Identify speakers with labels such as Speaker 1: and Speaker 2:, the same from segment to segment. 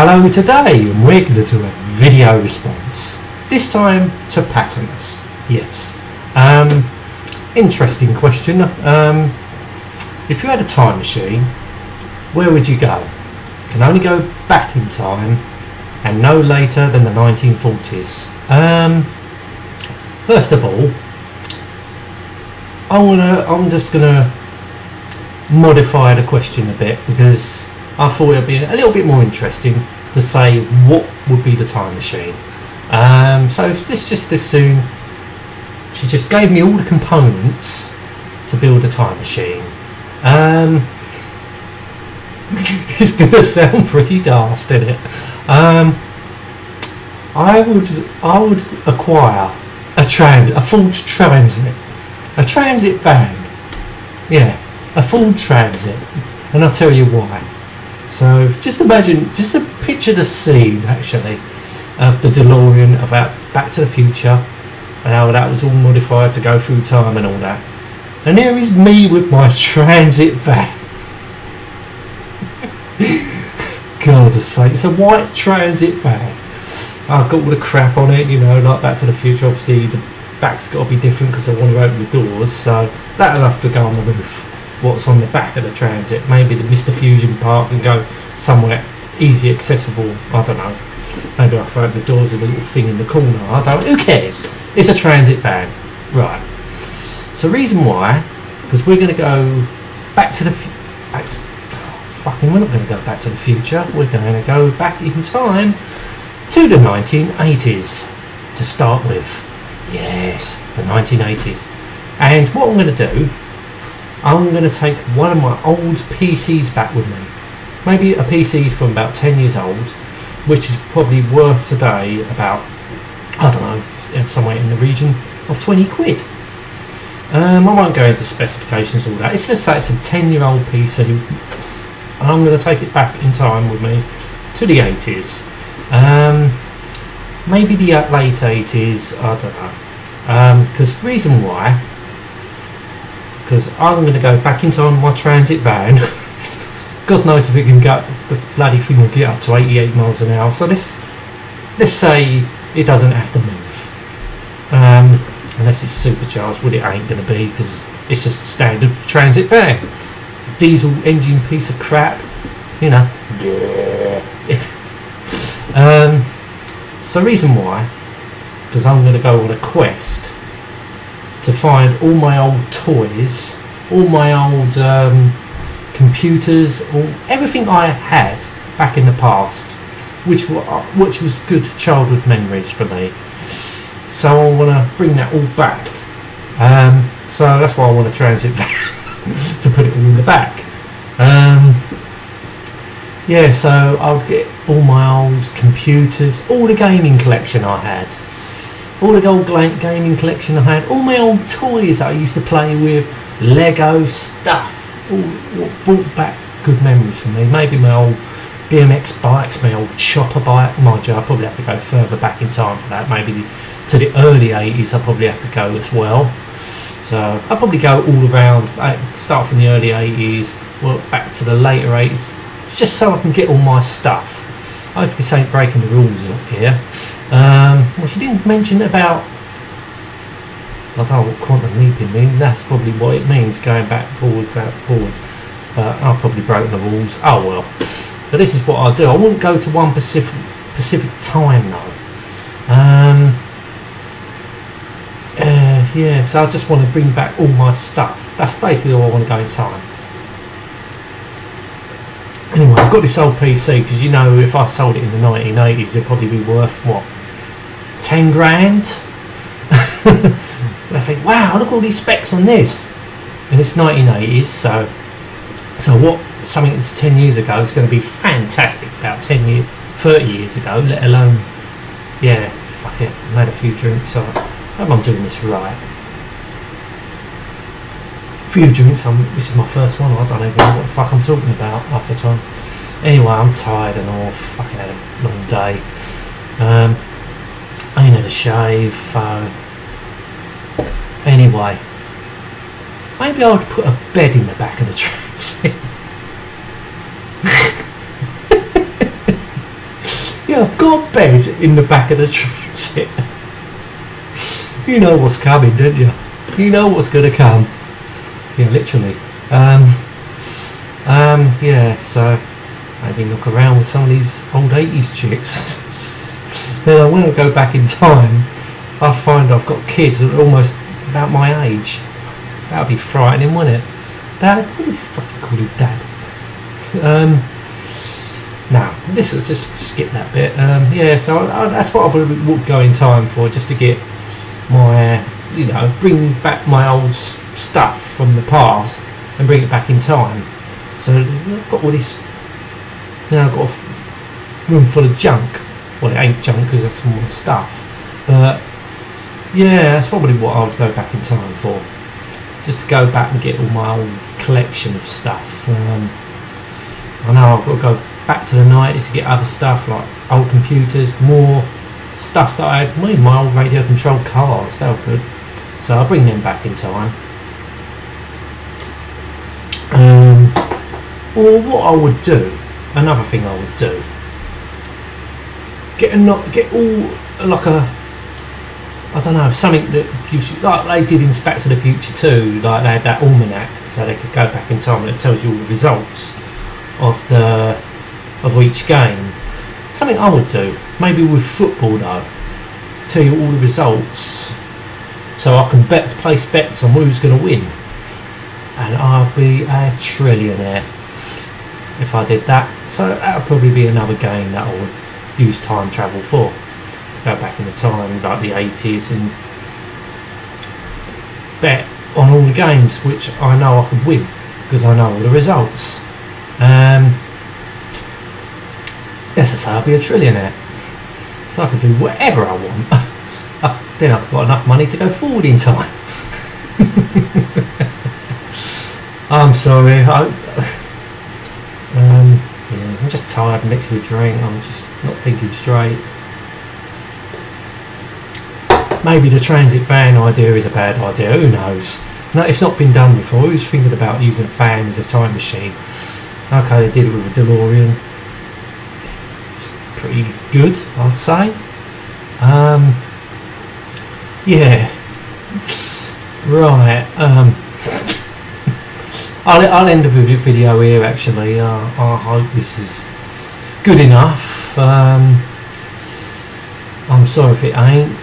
Speaker 1: Hello, today we're going to do a video response, this time to Pattimus. Yes. Interesting question. If you had a time machine, where would you go? You can only go back in time and no later than the 1940s. First of all, I'm just gonna modify the question a bit because I thought it'd be a little bit more interesting to say what would be the time machine. So this just this soon, she just gave me all the components to build a time machine. It's gonna sound pretty daft, isn't it? I would acquire a Ford Transit, a transit van. Yeah, a Ford Transit, and I'll tell you why. So just imagine, just to picture the scene actually of the DeLorean about Back to the Future and how that was all modified to go through time and all that. And here is me with my transit van. God's sake, it's a white transit van. I've got all the crap on it, you know, like Back to the Future. Obviously the back's got to be different because I want to open the doors, so that'll have to go on the roof. What's on the back of the transit, maybe the Mr. Fusion part can go somewhere easy accessible. I don't know, maybe I'll throw open the doors, a little thing in the corner, I don't, who cares? It's a transit van, right? So reason why, because we're going to go back to the we're not going to go back to the future, we're going to go back in time to the 1980s to start with. Yes, the 1980s. And what I'm going to do, I'm going to take one of my old PCs back with me. Maybe a PC from about 10 years old, which is probably worth today about, I don't know, somewhere in the region of 20 quid. I won't go into specifications, all that. It's just that it's a 10-year-old PC, and I'm going to take it back in time with me to the 80s. Maybe the late 80s, I don't know. Because reason why, because I'm going to go back in time with my transit van. God knows if it can get, the bloody thing will get up to 88 miles an hour. So let's say it doesn't have to move, unless it's supercharged. Well, it ain't going to be because it's just a standard transit van, diesel engine piece of crap, you know. So reason why, because I'm going to go on a quest to find all my old toys, all my old computers, everything I had back in the past, which was good childhood memories for me. So I want to bring that all back. So that's why I want a transit van to put it all in the back. Yeah, so I would get all my old computers, all the gaming collection I had. All the old gaming collection I had, all my old toys that I used to play with, Lego stuff, all brought back good memories for me. Maybe my old BMX bikes, my old chopper bike. Mind you, I'll probably have to go further back in time for that. Maybe to the early 80s I'll probably have to go as well. So I'll probably go all around, start from the early 80s, work back to the later 80s. It's just so I can get all my stuff. I hope this ain't breaking the rules up here. Well, she didn't mention about, I don't know what quantum leaping means. That's probably what it means, going back, forward, but I've probably broken the rules. Oh well. But this is what I'll do. I wouldn't go to one specific time though. Yeah, so I just want to bring back all my stuff. That's basically all I want to go in time. Anyway, I've got this old PC because, you know, if I sold it in the 1980s it'd probably be worth what, 10 grand? I think, wow, look at all these specs on this, and it's 1980s, so what, something that's 10 years ago is going to be fantastic about 10 years, 30 years ago, let alone, yeah, fuck it, I made a few drinks, so I hope I'm doing this right. Few drinks, this is my first one, I don't even know what the fuck I'm talking about half the time. Anyway, I'm tired and all, fucking had a long day. I ain't had a shave, anyway, maybe I would put a bed in the back of the transit. Yeah, I've got a bed in the back of the transit. You know what's coming, don't you? You know what's going to come. Yeah, literally. Yeah, so maybe look around with some of these old 80s chicks. Then when I go back in time, I find I've got kids that are almost about my age. That would be frightening, wouldn't it? Dad? What do you fucking call you Dad? Now, this will just skip that bit. Yeah, so that's what I would go in time for, just to get my, you know, bring back my old stuff from the past and bring it back in time. So I've got all this, now I've got a room full of junk. Well, it ain't junk because that's some more stuff, but yeah, that's probably what I would go back in time for, just to go back and get all my old collection of stuff. I know I've got to go back to the 90s to get other stuff like old computers, more stuff that I had, my old radio controlled cars, they were good, so I'll bring them back in time. Or what I would do, another thing I would do, get all like a, I don't know, something that gives you, like they did in Back to the Future too, like they had that almanac, so they could go back in time and it tells you all the results of each game. Something I would do, maybe with football though, tell you all the results, so I can place bets on who's going to win, and I'll be a trillionaire if I did that. So that would probably be another game that I would use time travel for. Go back in the time, like the 80s, and bet on all the games which I know I could win because I know all the results. Yes, that's how I'll be a trillionaire. So I can do whatever I want. Then I've got enough money to go forward in time. I'm sorry. Yeah, I'm just tired next to a drink. I'm just not thinking straight. Maybe the transit van idea is a bad idea. Who knows? No, it's not been done before. Who's thinking about using a fan as a time machine? Okay, they did it with a DeLorean. It's pretty good, I'd say. Yeah. Right. I'll end the video here. Actually, I hope this is good enough. I'm sorry if it ain't.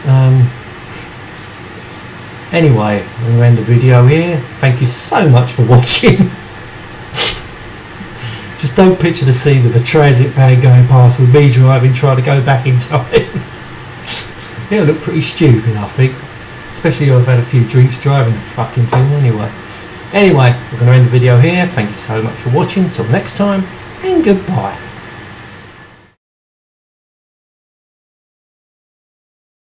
Speaker 1: Anyway, I'm going to end the video here. Thank you so much for watching. Just don't picture the scene of a transit van going past with me driving, trying to go back in time. It'll look pretty stupid, I think. Especially if I've had a few drinks driving the fucking thing anyway. Anyway, we're going to end the video here. Thank you so much for watching. Till next time, and goodbye.